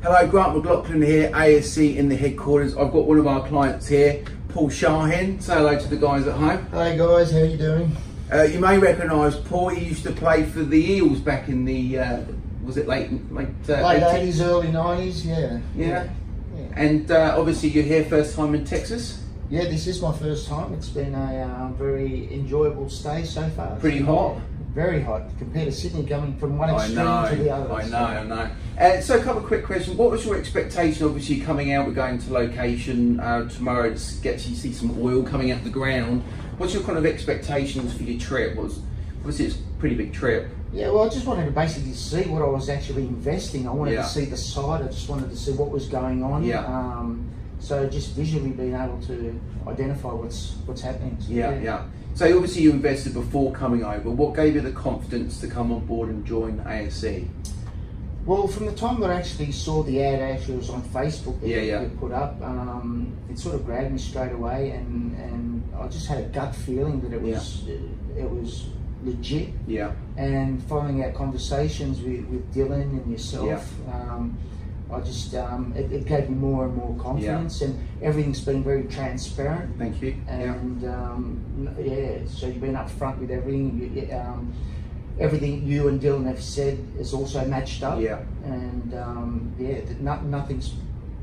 Hello, Grant McLaughlin here, ASE in the headquarters. I've got one of our clients here, Paul Shahin. Say hello to the guys at home. Hey guys, how you doing? You may recognise Paul. He used to play for the Eels back in the, was it late 80s, early 90s, yeah. Yeah. And obviously you're here first time in Texas? Yeah, this is my first time. It's been a very enjoyable stay so far. Pretty hot? Very hot compared to Sydney, coming from one extreme to the other. I know. So a couple of quick questions. What was your expectation, obviously coming out, we're going to location tomorrow to get to see some oil coming out the ground. What's your kind of expectations for your trip? Obviously it's a pretty big trip. Yeah, well, I just wanted to basically see what I was actually investing. I wanted to see the site. I just wanted to see what was going on. Yeah. So just visually being able to identify what's happening. So, yeah. So obviously you invested before coming over. What gave you the confidence to come on board and join ASE? Well, from the time that I actually saw the ad, actually was on Facebook that you put up, it sort of grabbed me straight away, and I just had a gut feeling that it was legit. Yeah. And following our conversations with Dylan and yourself, I just it gave me more and more confidence, and everything's been very transparent. Thank you. And so you've been upfront with everything. Everything you and Dylan have said is also matched up. Yeah. And nothing's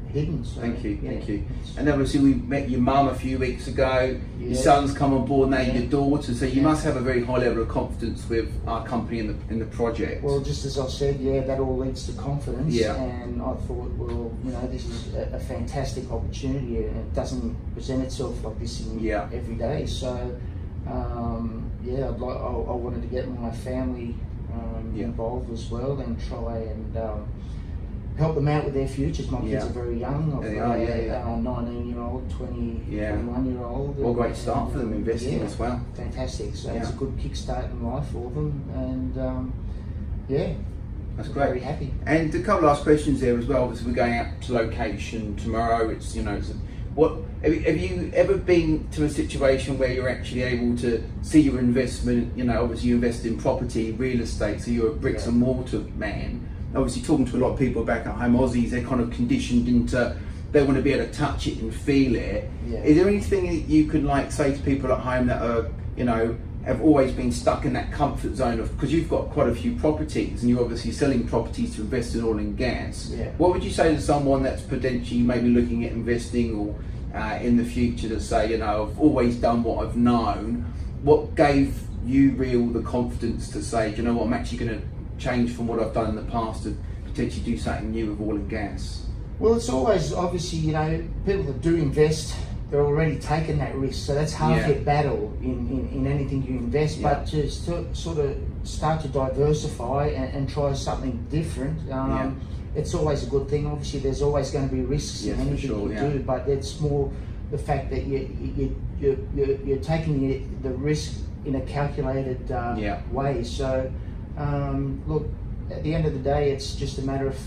hidden. So, thank you. And obviously we met your mum a few weeks ago. Your son's come on board now, your daughter. So you must have a very high level of confidence with our company in the project. Well, just as I said, that all leads to confidence. Yeah. And I thought, well, this is a fantastic opportunity, and it doesn't present itself like this every day. So, I wanted to get my family involved as well, and try and help them out with their futures. My kids are very young. I've got a 19-year-old, 21-year-old. Well, great start for them investing as well. Fantastic. So it's a good kickstart in life for them, and that's great. Very happy. And a couple last questions there as well. Obviously, we're going out to location tomorrow. It's what have you ever been to a situation where you're actually able to see your investment? Obviously you invest in property, real estate, so you're a bricks and mortar man. Obviously, talking to a lot of people back at home, Aussies, they're kind of conditioned into, they want to be able to touch it and feel it. Yeah. Is there anything that you could say to people at home that are, have always been stuck in that comfort zone of, because you've got quite a few properties and you're obviously selling properties to invest in oil and gas. Yeah. What would you say to someone that's potentially maybe looking at investing or in the future to say, I've always done what I've known? What gave you the confidence to say, do you know what, I'm actually going to change from what I've done in the past to potentially do something new with oil and gas? Well, it's always, obviously, people that do invest, they're already taking that risk, so that's half your battle in anything you invest. But to sort of start to diversify and try something different, it's always a good thing. Obviously, there's always going to be risks in anything you do, but it's more the fact that you're taking the risk in a calculated way. So look, at the end of the day, it's just a matter of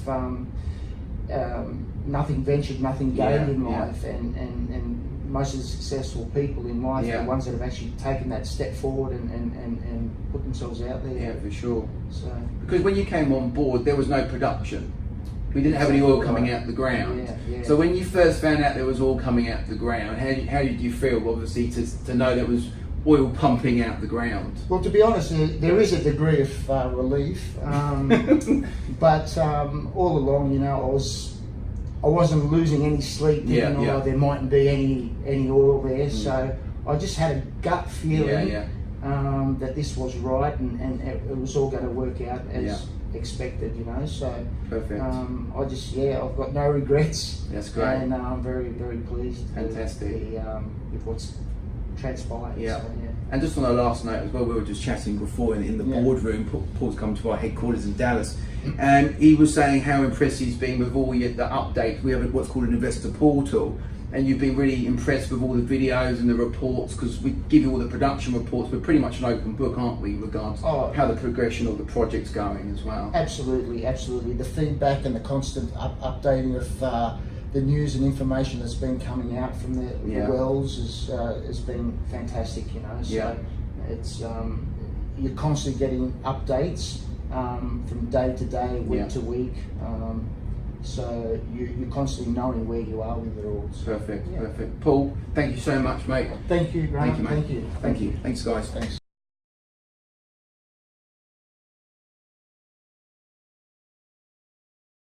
nothing ventured, nothing gained in life, and most of the successful people in life are the ones that have actually taken that step forward and put themselves out there. Yeah, for sure. So, because when you came on board, there was no production. We didn't have any oil coming out the ground. So when you first found out there was oil coming out the ground, how did you feel, obviously, to know there was oil pumping out the ground? Well, to be honest, there is a degree of relief, but all along, I wasn't losing any sleep, there mightn't be any oil there. So I just had a gut feeling that this was right, and it was all going to work out as expected, So perfect. I've got no regrets. That's great, and I'm very, very pleased. Fantastic. With what's transpired. Yeah. So, And just on a last note as well, we were just chatting before in the boardroom. Paul's come to our headquarters in Dallas, and he was saying how impressed he's been with all the updates. We have what's called an investor portal, and you've been really impressed with all the videos and the reports, because we give you all the production reports. We're pretty much an open book, aren't we, regards how the progression of the project's going as well? Absolutely. The feedback and the constant updating of the news and information that's been coming out from the wells has been fantastic, So it's you're constantly getting updates from day to day, week to week. so you're constantly knowing where you are with it all. So, Perfect, yeah. perfect. Paul, thank you so much, mate. Thank you, Graham. Thank you, mate. Thank you. Thank you. Thanks, guys. Thanks.